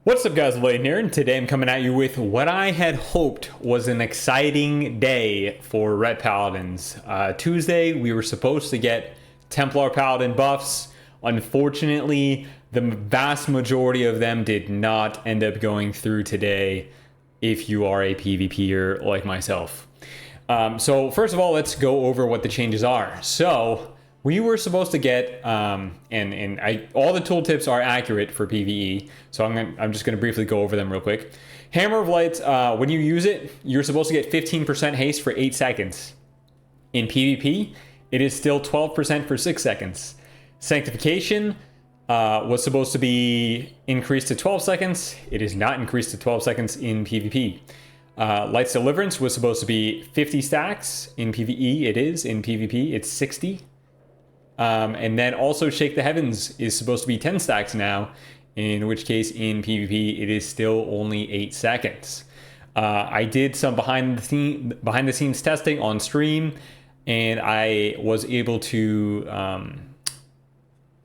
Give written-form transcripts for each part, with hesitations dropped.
What's up guys, Lvladen here, and today I'm coming at you with what I had hoped was an exciting day for Red Paladins. Tuesday, we were supposed to get Templar Paladin buffs. Unfortunately, the vast majority of them did not end up going through today if you are a PvPer like myself. So first of all, let's go over what the changes are. So we were supposed to get, all the tooltips are accurate for PvE, so I'm just going to briefly go over them real quick. Hammer of Light, when you use it, you're supposed to get 15% haste for 8 seconds. In PvP, it is still 12% for 6 seconds. Sanctification was supposed to be increased to 12 seconds. It is not increased to 12 seconds in PvP. Light's Deliverance was supposed to be 50 stacks. In PvE, it is. In PvP, it's 60. And then also Shake the Heavens is supposed to be 10 stacks now, in which case in PvP it is still only 8 seconds. I did some behind the scenes testing on stream, and I was able to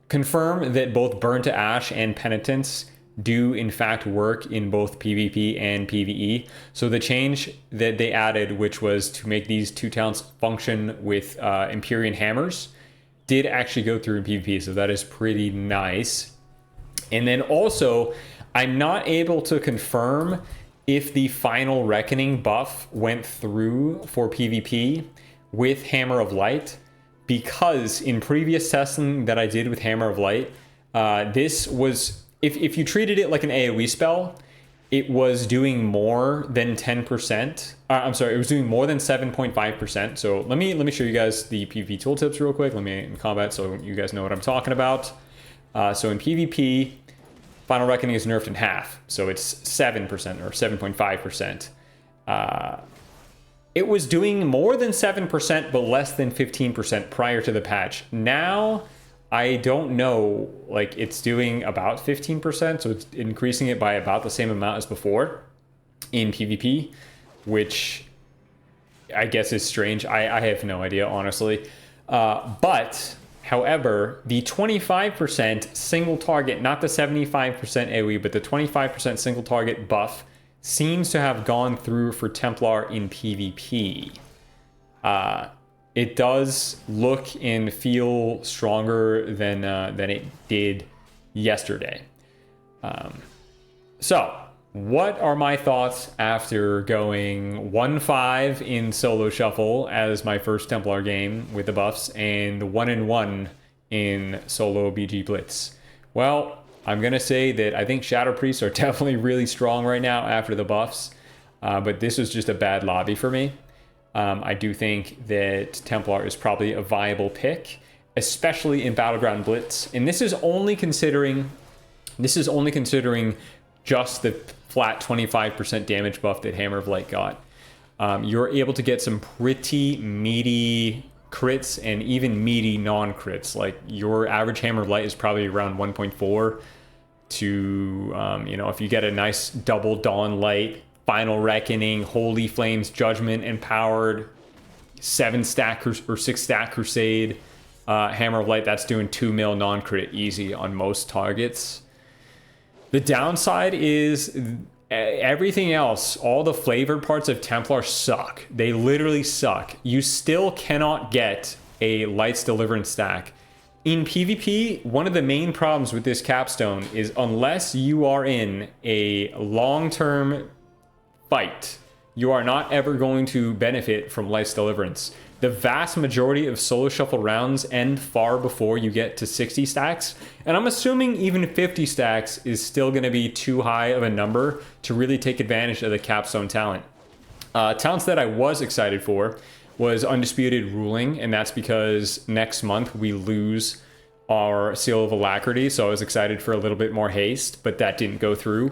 confirm that both Burn to Ash and Penitence do in fact work in both PvP and PvE. So the change that they added, which was to make these two talents function with Empyrean Hammers, did actually go through in PvP, so that is pretty nice. And then also, I'm not able to confirm if the Final Reckoning buff went through for PvP with Hammer of Light, because in previous testing that I did with Hammer of Light, this was, if you treated it like an AoE spell, it was doing more than 10%. I'm sorry, it was doing more than 7.5%. So let me show you guys the PvP tooltips real quick. Let me in combat so you guys know what I'm talking about. So in PvP, Final Reckoning is nerfed in half. So it's 7% or 7.5%. It was doing more than 7%, but less than 15% prior to the patch. Now, I don't know, like it's doing about 15%, so it's increasing it by about the same amount as before in PvP, which I guess is strange. I have no idea, honestly. But, however, the 25% single target, not the 75% AoE, but the 25% single target buff seems to have gone through for Templar in PvP. It does look and feel stronger than it did yesterday. So, what are my thoughts after going 1-5 in solo shuffle as my first Templar game with the buffs, and 1-1 in solo BG Blitz? Well, I'm gonna say that I think Shadow Priests are definitely really strong right now after the buffs, but this was just a bad lobby for me. I do think that Templar is probably a viable pick, especially in Battleground Blitz. And this is only considering just the flat 25% damage buff that Hammer of Light got. You're able to get some pretty meaty crits and even meaty non-crits. Like your average Hammer of Light is probably around 1.4 to, if you get a nice double Dawn Light, Final Reckoning, Holy Flames, Judgment, Empowered, 7-stack or 6-stack Crusade, Hammer of Light, that's doing 2 mil non-crit easy on most targets. The downside is everything else, all the flavored parts of Templar suck. They literally suck. You still cannot get a Light's Deliverance stack. In PvP, one of the main problems with this capstone is unless you are in a long-term fight, you are not ever going to benefit from Light's Deliverance. The vast majority of solo shuffle rounds end far before you get to 60 stacks, and I'm assuming even 50 stacks is still going to be too high of a number to really take advantage of the capstone talent. Talents that I was excited for was Undisputed Ruling, and that's because next month we lose our Seal of Alacrity, so I was excited for a little bit more haste, but that didn't go through.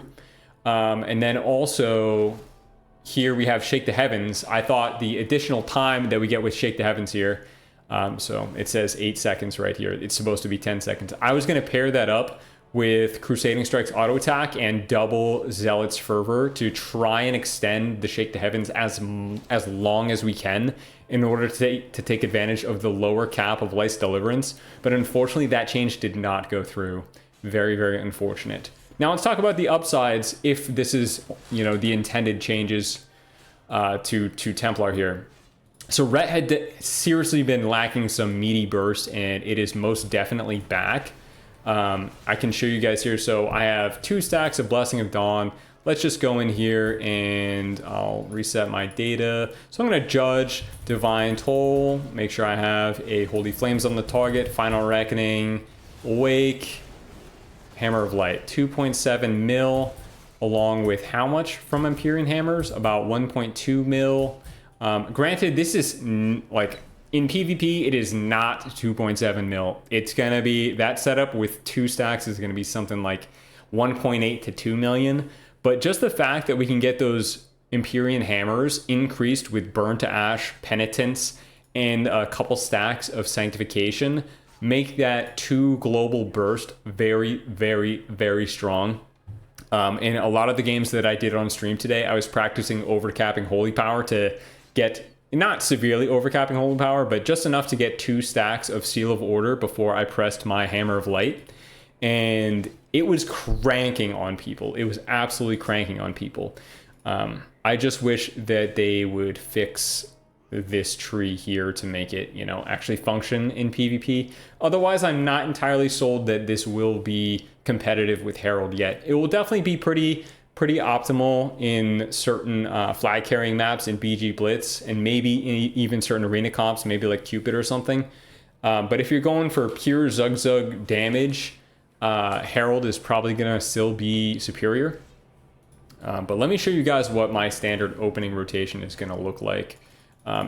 And then also, here we have Shake the Heavens. I thought the additional time that we get with Shake the Heavens here, so it says 8 seconds right here. It's supposed to be 10 seconds. I was going to pair that up with Crusading Strike's auto attack and double Zealot's Fervor to try and extend the Shake the Heavens as long as we can in order to take advantage of the lower cap of Light's Deliverance. But unfortunately, that change did not go through. Very, very unfortunate. Now let's talk about the upsides if this is, you know, the intended changes to Templar here. So Ret had seriously been lacking some meaty burst, and it is most definitely back. I can show you guys here. So I have 2 stacks of Blessing of Dawn. Let's just go in here and I'll reset my data. So I'm going to judge Divine Toll, make sure I have a Holy Flames on the target, Final Reckoning, Awake, Hammer of Light, 2.7 mil, along with how much from Empyrean Hammers? About 1.2 mil. Granted, this is like in PvP, it is not 2.7 mil. It's going to be, that setup with 2 stacks is going to be something like 1.8 to 2 million. But just the fact that we can get those Empyrean Hammers increased with Burn to Ash, Penitence, and a couple stacks of Sanctification make that 2 global burst very, very, very strong. In a lot of the games that I did on stream today, I was practicing overcapping Holy Power to get, not severely overcapping Holy Power, but just enough to get 2 stacks of Seal of Order before I pressed my Hammer of Light. And it was cranking on people. It was absolutely cranking on people. I just wish that they would fix this tree here to make it, you know, actually function in PvP. Otherwise, I'm not entirely sold that this will be competitive with Herald yet. It will definitely be pretty optimal in certain flag carrying maps in BG Blitz, and maybe even certain arena comps, maybe like Cupid or something. But if you're going for pure Zug damage, Herald is probably gonna still be superior. But let me show you guys what my standard opening rotation is gonna look like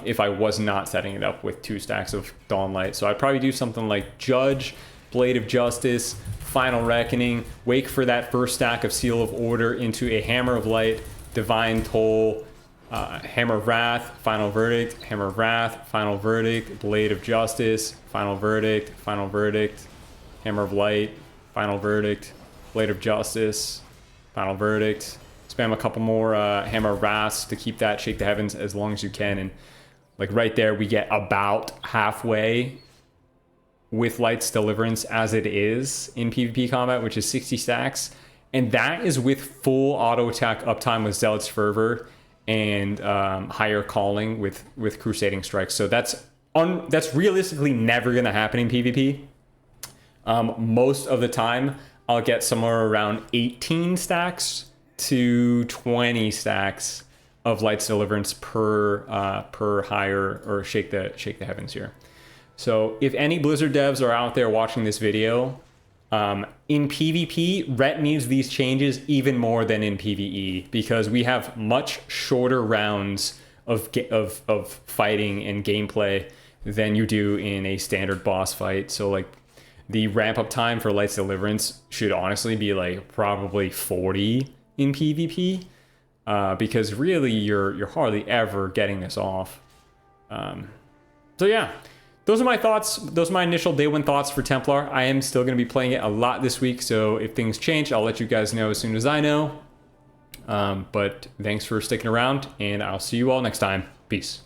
if I was not setting it up with 2 stacks of Dawnlight. So I'd probably do something like Judge, Blade of Justice, Final Reckoning, wake for that first stack of Seal of Order into a Hammer of Light, Divine Toll, Hammer of Wrath, Final Verdict, Hammer of Wrath, Final Verdict, Blade of Justice, Final Verdict, Hammer of Light, Final Verdict, Blade of Justice, Final Verdict. Spam a couple more Hammer of Wrath to keep that Shake the Heavens as long as you can. And like right there, we get about halfway with Light's Deliverance as it is in PvP combat, which is 60 stacks. And that is with full auto attack uptime with Zealot's Fervor and higher calling with Crusading Strikes. So that's realistically never going to happen in PvP. Most of the time, I'll get somewhere around 18 stacks to 20 stacks of Light's Deliverance per higher or Shake the Heavens here. So if any Blizzard devs are out there watching this video, in PvP, Ret needs these changes even more than in PvE, because we have much shorter rounds of fighting and gameplay than you do in a standard boss fight. So like the ramp up time for Light's Deliverance should honestly be like probably 40 in PvP, because really you're hardly ever getting this off. So yeah, those are my thoughts. Those are my initial day 1 thoughts for Templar. I am still going to be playing it a lot this week, so if things change, I'll let you guys know as soon as I know. But thanks for sticking around, and I'll see you all next time. Peace.